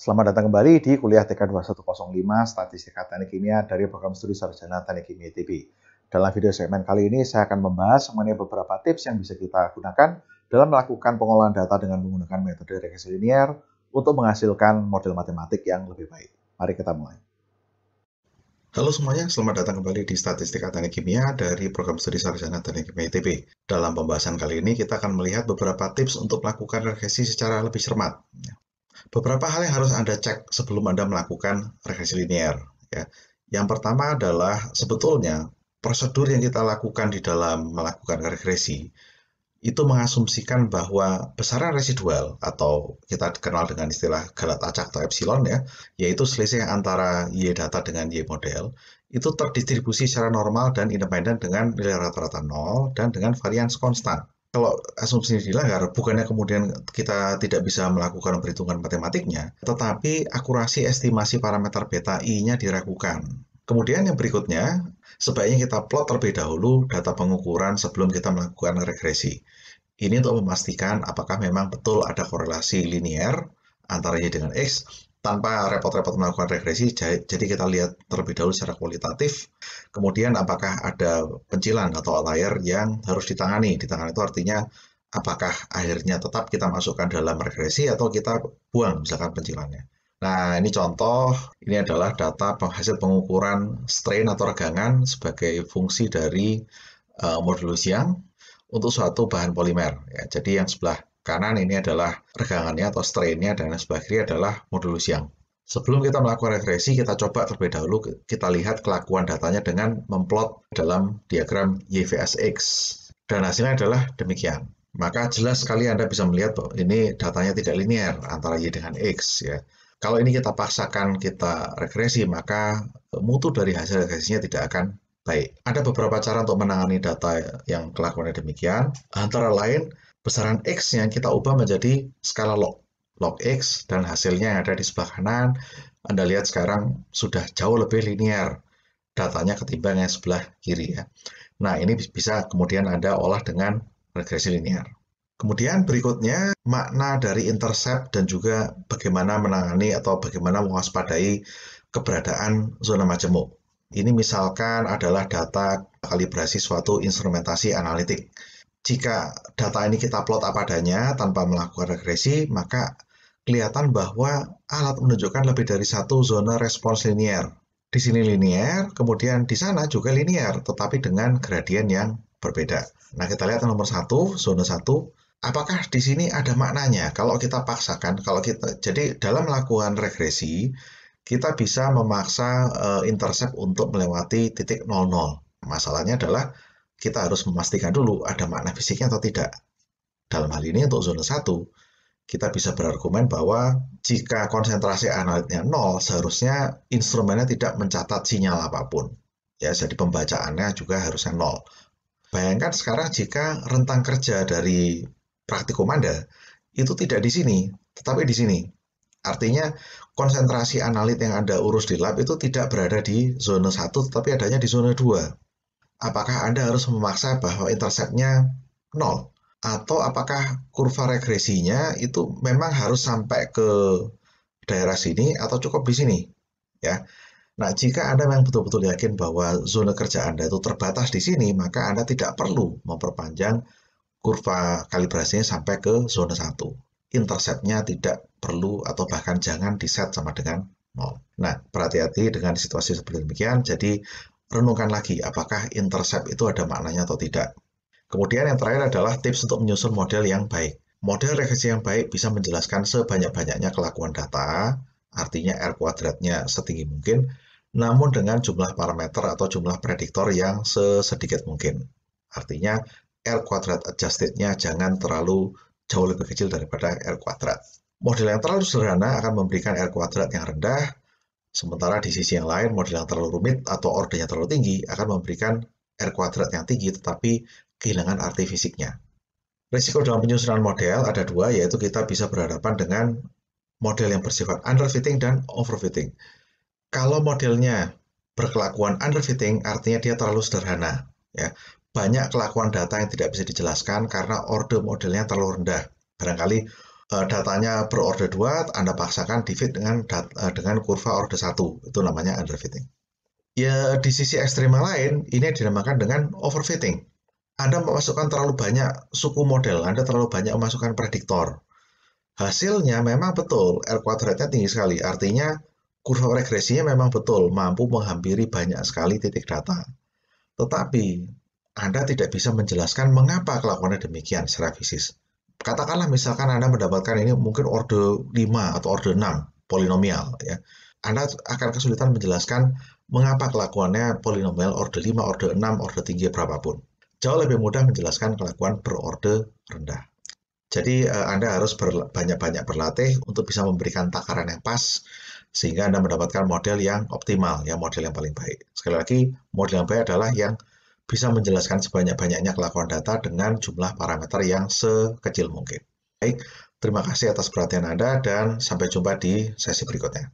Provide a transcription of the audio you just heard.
Selamat datang kembali di kuliah TK2105 Statistika Teknik Kimia dari program studi Sarjana Teknik Kimia ITB. Dalam video segmen kali ini saya akan membahas mengenai beberapa tips yang bisa kita gunakan dalam melakukan pengolahan data dengan menggunakan metode regresi linier untuk menghasilkan model matematik yang lebih baik. Mari kita mulai. Halo semuanya, selamat datang kembali di Statistika Teknik Kimia dari program studi Sarjana Teknik Kimia ITB. Dalam pembahasan kali ini kita akan melihat beberapa tips untuk melakukan regresi secara lebih cermat. Beberapa hal yang harus Anda cek sebelum Anda melakukan regresi linier. Ya. Yang pertama adalah sebetulnya prosedur yang kita lakukan di dalam melakukan regresi itu mengasumsikan bahwa besaran residual atau kita kenal dengan istilah galat acak atau epsilon ya, yaitu selisih antara Y data dengan Y model, itu terdistribusi secara normal dan independen dengan nilai rata-rata 0 dan dengan varians konstan. Kalau asumsi ini dilanggar, bukannya kemudian kita tidak bisa melakukan perhitungan matematiknya, tetapi akurasi estimasi parameter beta I-nya diragukan. Kemudian yang berikutnya, sebaiknya kita plot terlebih dahulu data pengukuran sebelum kita melakukan regresi. Ini untuk memastikan apakah memang betul ada korelasi linier antara Y dengan X, tanpa repot-repot melakukan regresi, jadi kita lihat terlebih dahulu secara kualitatif, kemudian apakah ada pencilan atau outlier yang harus ditangani. Ditangani itu artinya apakah akhirnya tetap kita masukkan dalam regresi atau kita buang misalkan pencilannya. Nah, ini contoh, ini adalah data hasil pengukuran strain atau regangan sebagai fungsi dari modulus Young untuk suatu bahan polimer. Ya, jadi yang sebelah kanan ini adalah regangannya atau strainnya dan yang sebelah kiri adalah modulus Young. Sebelum kita melakukan regresi, kita coba terlebih dahulu kita lihat kelakuan datanya dengan memplot dalam diagram Y vs X. Dan hasilnya adalah demikian. Maka jelas sekali Anda bisa melihat bahwa ini datanya tidak linear antara Y dengan X. Ya. Kalau ini kita paksakan kita regresi, maka mutu dari hasil regresinya tidak akan baik. Ada beberapa cara untuk menangani data yang kelakuannya demikian. Antara lain, besaran X yang kita ubah menjadi skala log X, dan hasilnya yang ada di sebelah kanan, Anda lihat sekarang sudah jauh lebih linear datanya ketimbang yang sebelah kiri ya. Nah, ini bisa kemudian Anda olah dengan regresi linier. Kemudian berikutnya, makna dari intercept dan juga bagaimana menangani atau bagaimana mewaspadai keberadaan zona majemuk. Ini misalkan adalah data kalibrasi suatu instrumentasi analitik. Jika data ini kita plot apa adanya tanpa melakukan regresi, maka kelihatan bahwa alat menunjukkan lebih dari satu zona respons linier. Di sini linier, kemudian di sana juga linier, tetapi dengan gradien yang berbeda. Nah, kita lihat nomor 1, zona 1. Apakah di sini ada maknanya? Kalau kita paksakan, jadi dalam melakukan regresi, kita bisa memaksa intercept untuk melewati titik 00. Masalahnya adalah kita harus memastikan dulu ada makna fisiknya atau tidak. Dalam hal ini untuk zona 1, kita bisa berargumen bahwa jika konsentrasi analitnya 0, seharusnya instrumennya tidak mencatat sinyal apapun. Ya, jadi pembacaannya juga harusnya 0. Bayangkan sekarang jika rentang kerja dari praktikum Anda itu tidak di sini, tetapi di sini. Artinya konsentrasi analit yang Anda urus di lab itu tidak berada di zona 1, tetapi adanya di zona 2. Apakah Anda harus memaksa bahwa interceptnya 0? Atau apakah kurva regresinya itu memang harus sampai ke daerah sini atau cukup di sini? Ya. Nah, jika Anda memang betul-betul yakin bahwa zona kerja Anda itu terbatas di sini, maka Anda tidak perlu memperpanjang kurva kalibrasinya sampai ke zona 1. Interceptnya tidak perlu atau bahkan jangan di-set sama dengan 0. Nah, berhati-hati dengan situasi seperti demikian, jadi renungkan lagi apakah intercept itu ada maknanya atau tidak. Kemudian yang terakhir adalah tips untuk menyusun model yang baik. Model regresi yang baik bisa menjelaskan sebanyak-banyaknya kelakuan data, artinya R kuadratnya setinggi mungkin, namun dengan jumlah parameter atau jumlah prediktor yang sesedikit mungkin. Artinya R kuadrat adjusted-nya jangan terlalu jauh lebih kecil daripada R kuadrat. Model yang terlalu sederhana akan memberikan R kuadrat yang rendah, sementara di sisi yang lain model yang terlalu rumit atau ordernya terlalu tinggi akan memberikan R kuadrat yang tinggi tetapi kehilangan arti fisiknya. Risiko dalam penyusunan model ada dua, yaitu kita bisa berhadapan dengan model yang bersifat underfitting dan overfitting. Kalau modelnya berkelakuan underfitting, artinya dia terlalu sederhana. Ya. Banyak kelakuan data yang tidak bisa dijelaskan karena order modelnya terlalu rendah. Barangkali datanya berorder 2, Anda paksakan di-fit dengan kurva order 1. Itu namanya underfitting. Ya, di sisi ekstrim lain, ini dinamakan dengan overfitting. Anda memasukkan terlalu banyak suku model, Anda terlalu banyak memasukkan prediktor. Hasilnya memang betul, R-nya tinggi sekali. Artinya, kurva regresinya memang betul, mampu menghampiri banyak sekali titik data. Tetapi, Anda tidak bisa menjelaskan mengapa kelakuannya demikian secara fisis. Katakanlah misalkan Anda mendapatkan ini mungkin order 5 atau order 6, polinomial. Ya. Anda akan kesulitan menjelaskan mengapa kelakuannya polinomial order 5, order 6, order tinggi berapapun. Jauh lebih mudah menjelaskan kelakuan berorder rendah. Jadi Anda harus banyak-banyak berlatih untuk bisa memberikan takaran yang pas, sehingga Anda mendapatkan model yang optimal, ya model yang paling baik. Sekali lagi, model yang baik adalah yang bisa menjelaskan sebanyak-banyaknya kelakuan data dengan jumlah parameter yang sekecil mungkin. Baik, terima kasih atas perhatian Anda dan sampai jumpa di sesi berikutnya.